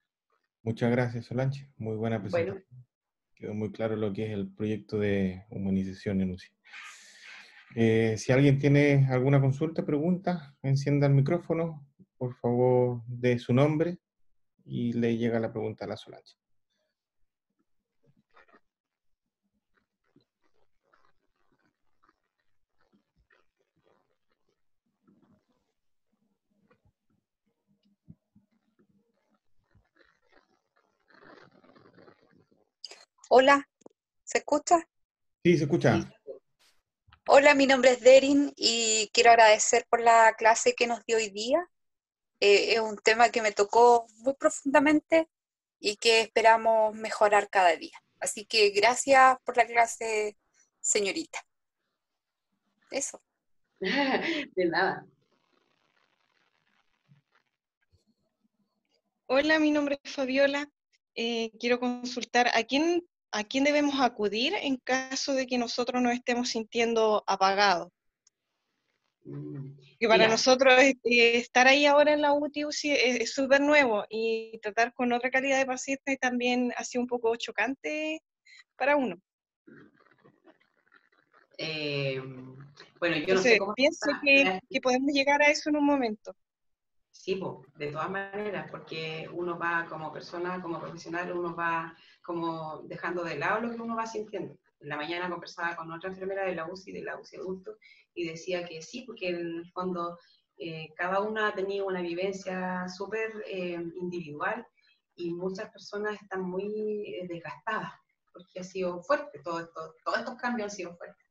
Muchas gracias, Solange. Muy buena presentación. Bueno. Quedó muy claro lo que es el proyecto de humanización en UCI. Si alguien tiene alguna consulta, pregunta, encienda el micrófono, por favor, dé su nombre y le llega la pregunta a la Solange. Hola, ¿se escucha? Sí, se escucha. Sí. Hola, mi nombre es Derin y quiero agradecer por la clase que nos dio hoy día. Es un tema que me tocó muy profundamente y que esperamos mejorar cada día. Así que gracias por la clase, señorita. Eso. De nada. Hola, mi nombre es Fabiola. Quiero consultar ¿a quién debemos acudir en caso de que nosotros nos estemos sintiendo apagados? Que para Mira, nosotros estar ahí ahora en la UTI es súper nuevo y tratar con otra calidad de pacientes también ha sido un poco chocante para uno. bueno, yo no sé Entonces, cómo pienso que podemos llegar a eso en un momento. Sí, de todas maneras, porque uno va como persona, como profesional, uno va como dejando de lado lo que uno va sintiendo. En la mañana conversaba con otra enfermera de la UCI adulto, y decía que sí, porque en el fondo cada una ha tenido una vivencia súper individual y muchas personas están muy desgastadas, porque ha sido fuerte, todos estos cambios han sido fuertes.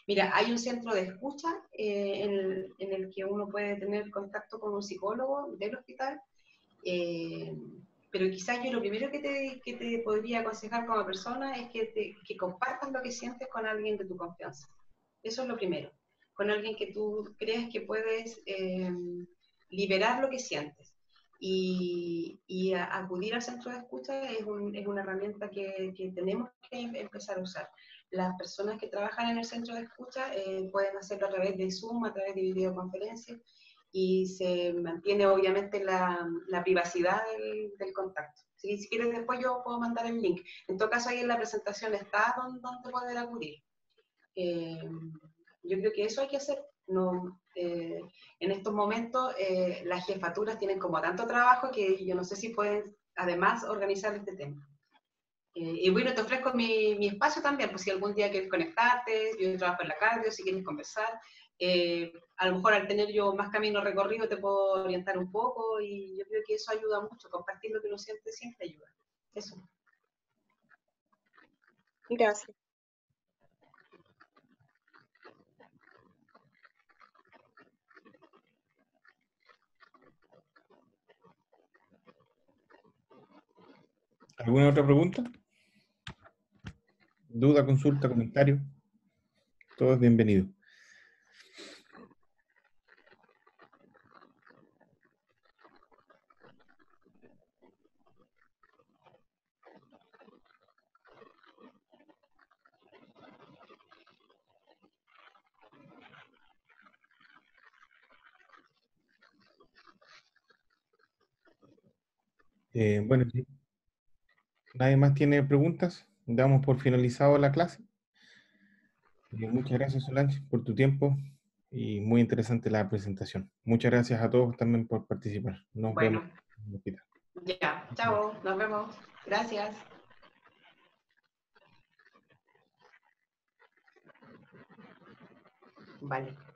Mira, hay un centro de escucha en el que uno puede tener contacto con un psicólogo del hospital, pero quizás yo lo primero que te podría aconsejar como persona es que compartas lo que sientes con alguien de tu confianza. Eso es lo primero, con alguien que tú creas que puedes liberar lo que sientes. Y acudir al centro de escucha es una herramienta que tenemos que empezar a usar. Las personas que trabajan en el centro de escucha pueden hacerlo a través de Zoom, a través de videoconferencias, y se mantiene obviamente la privacidad del contacto. Si quieres después yo puedo mandar el link. En todo caso ahí en la presentación está donde poder acudir. Yo creo que eso hay que hacer. No, en estos momentos las jefaturas tienen como tanto trabajo que yo no sé si pueden además organizar este tema. Y bueno, te ofrezco mi espacio también, pues si algún día quieres conectarte, yo trabajo en la cardio, si quieres conversar, a lo mejor al tener yo más camino recorrido te puedo orientar un poco, y yo creo que eso ayuda mucho, compartir lo que uno siente siempre ayuda. Eso. Gracias. ¿Alguna otra pregunta? ¿Duda, consulta, comentario? Todo es bienvenido. Bueno, si nadie más tiene preguntas, damos por finalizado la clase. Muchas gracias, Solange, por tu tiempo y muy interesante la presentación. Muchas gracias a todos también por participar. Nos vemos Bueno, en el hospital. ya, chao, nos vemos. Gracias. Vale.